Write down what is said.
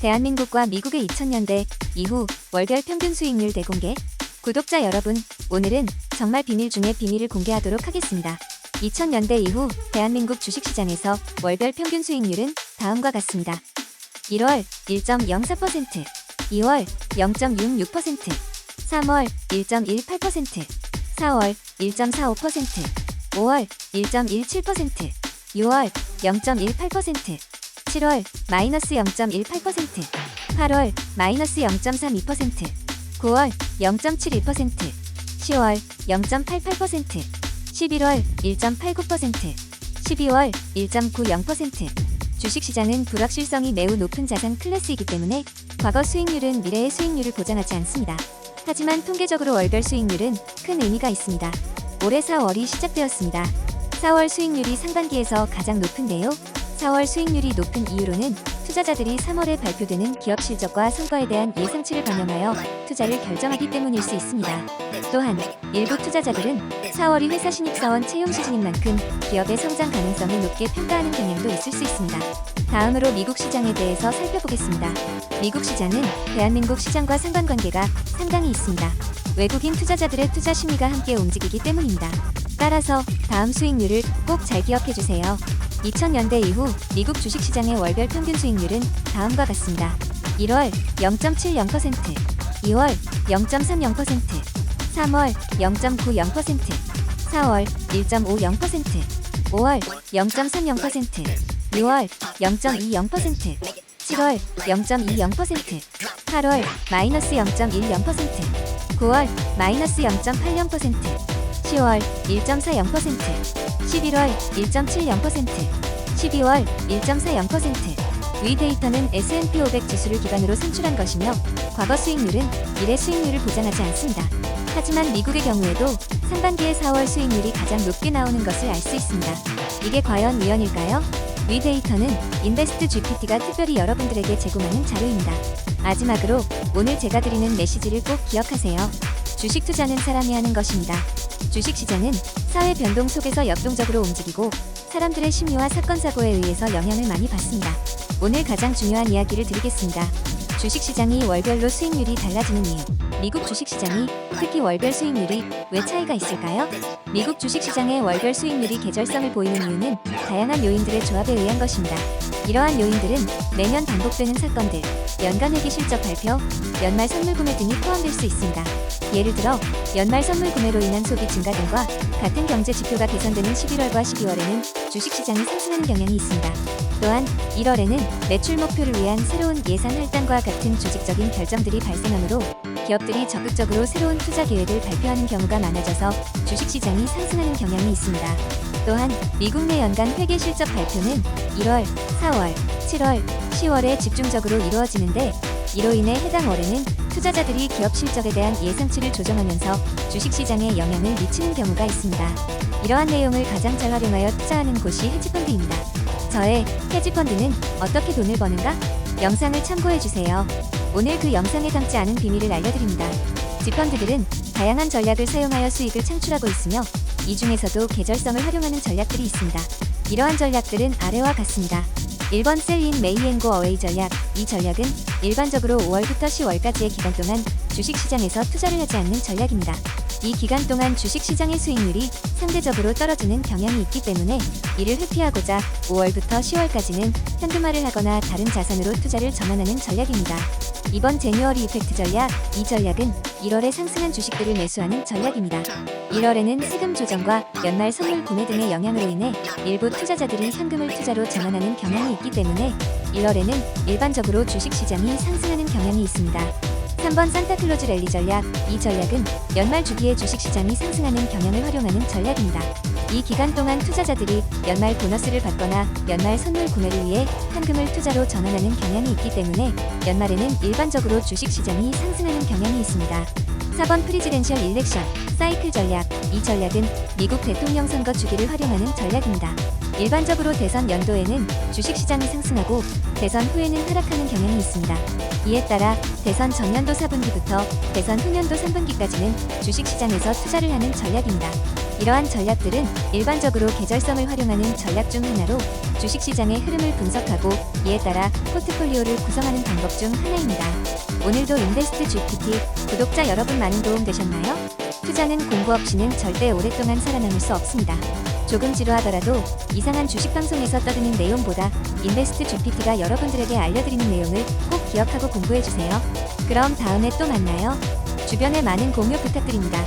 대한민국과 미국의 2000년대 이후 월별 평균 수익률 대공개. 구독자 여러분, 오늘은 정말 비밀 중에 비밀을 공개하도록 하겠습니다. 2000년대 이후 대한민국 주식시장에서 월별 평균 수익률은 다음과 같습니다. 1월 1.04%, 2월 0.66%, 3월 1.18%, 4월 1.45%, 5월 1.17%, 6월 0.18%, 7월 마이너스 0.18%, 8월 마이너스 0.32%, 9월 0.71%, 10월 0.88%, 11월 1.89%, 12월 1.90%. 주식시장은 불확실성이 매우 높은 자산 클래스이기 때문에 과거 수익률은 미래의 수익률을 보장하지 않습니다. 하지만 통계적으로 월별 수익률은 큰 의미가 있습니다. 올해 4월이 시작되었습니다. 4월 수익률이 상반기에서 가장 높은데요. 4월 수익률이 높은 이유로는 투자자들이 3월에 발표되는 기업 실적과 성과에 대한 예상치를 반영하여 투자를 결정하기 때문일 수 있습니다. 또한 일부 투자자들은 4월이 회사 신입사원 채용 시즌인 만큼 기업의 성장 가능성을 높게 평가하는 경향도 있을 수 있습니다. 다음으로 미국 시장에 대해서 살펴보겠습니다. 미국 시장은 대한민국 시장과 상관관계가 상당히 있습니다. 외국인 투자자들의 투자 심리가 함께 움직이기 때문입니다. 따라서 다음 수익률을 꼭 잘 기억해주세요. 2000년대 이후 미국 주식시장의 월별 평균 수익률은 다음과 같습니다. 1월 0.70%, 2월 0.30%, 3월 0.90%, 4월 1.50%, 5월 0.30%, 6월 0.20%, 7월 0.20%, 8월 마이너스 0.10%, 9월 마이너스 0.80%, 10월 1.40%, 11월 1.70%, 12월 1.40%. 위 데이터는 S&P 500 지수를 기반으로 산출한 것이며 과거 수익률은 미래 수익률을 보장하지 않습니다. 하지만 미국의 경우에도 상반기의 4월 수익률이 가장 높게 나오는 것을 알 수 있습니다. 이게 과연 우연일까요? 위 데이터는 인베스트 GPT가 특별히 여러분들에게 제공하는 자료입니다. 마지막으로 오늘 제가 드리는 메시지를 꼭 기억하세요. 주식 투자는 사람이 하는 것입니다. 주식시장은 사회 변동 속에서 역동적으로 움직이고 사람들의 심리와 사건 사고에 의해서 영향을 많이 받습니다. 오늘 가장 중요한 이야기를 드리겠습니다. 주식시장이 월별로 수익률이 달라지는 이유. 미국 주식시장이 특히 월별 수익률이 왜 차이가 있을까요? 미국 주식시장의 월별 수익률이 계절성을 보이는 이유는 다양한 요인들의 조합에 의한 것입니다. 이러한 요인들은 매년 반복되는 사건들, 연간 회계 실적 발표, 연말 선물 구매 등이 포함될 수 있습니다. 예를 들어 연말 선물 구매로 인한 소비 증가 등과 같은 경제 지표가 개선되는 11월과 12월에는 주식시장이 상승하는 경향이 있습니다. 또한 1월에는 매출 목표를 위한 새로운 예산 할당과 같은 조직적인 결정들이 발생하므로 기업들이 적극적으로 새로운 투자 계획을 발표하는 경우가 많아져서 주식시장이 상승하는 경향이 있습니다. 또한 미국 내 연간 회계 실적 발표는 1월, 4월, 7월, 10월에 집중적으로 이루어지는데 이로 인해 해당 월에는 투자자들이 기업 실적에 대한 예상치를 조정하면서 주식시장에 영향을 미치는 경우가 있습니다. 이러한 내용을 가장 잘 활용하여 투자하는 곳이 헤지펀드입니다. 저의 헤지펀드는 어떻게 돈을 버는가? 영상을 참고해주세요. 오늘 그 영상에 담지 않은 비밀을 알려드립니다. 지펀드들은 다양한 전략을 사용하여 수익을 창출하고 있으며 이 중에서도 계절성을 활용하는 전략들이 있습니다. 이러한 전략들은 아래와 같습니다. 1번 셀인 메이 앤고 어웨이 전략. 이 전략은 일반적으로 5월부터 10월까지의 기간 동안 주식시장에서 투자를 하지 않는 전략입니다. 이 기간 동안 주식시장의 수익률이 상대적으로 떨어지는 경향이 있기 때문에 이를 회피하고자 5월부터 10월까지는 현금화를 하거나 다른 자산으로 투자를 전환하는 전략입니다. 2번 제뉴어리 이펙트 전략. 이 전략은 1월에 상승한 주식들을 매수하는 전략입니다. 1월에는 세금 조정과 연말 선물 구매 등의 영향으로 인해 일부 투자자들이 현금을 투자로 전환하는 경향이 있기 때문에 1월에는 일반적으로 주식시장이 상승하는 경향이 있습니다. 3번 산타클로즈 랠리 전략. 이 전략은 연말 주기에 주식시장이 상승하는 경향을 활용하는 전략입니다. 이 기간 동안 투자자들이 연말 보너스를 받거나 연말 선물 구매를 위해 현금을 투자로 전환하는 경향이 있기 때문에 연말에는 일반적으로 주식시장이 상승하는 경향이 있습니다. 4번 프리지덴셜 일렉션 사이클 전략. 이 전략은 미국 대통령 선거 주기를 활용하는 전략입니다. 일반적으로 대선 연도에는 주식시장이 상승하고 대선 후에는 하락하는 경향이 있습니다. 이에 따라 대선 전년도 4분기부터 대선 후년도 3분기까지는 주식시장에서 투자를 하는 전략입니다. 이러한 전략들은 일반적으로 계절성을 활용하는 전략 중 하나로 주식시장의 흐름을 분석하고 이에 따라 포트폴리오를 구성하는 방법 중 하나입니다. 오늘도 인베스트 GPT 구독자 여러분 많은 도움 되셨나요? 투자는 공부 없이는 절대 오랫동안 살아남을 수 없습니다. 조금 지루하더라도 이상한 주식 방송에서 떠드는 내용보다 인베스트 GPT가 여러분들에게 알려드리는 내용을 꼭 기억하고 공부해주세요. 그럼 다음에 또 만나요. 주변에 많은 공유 부탁드립니다.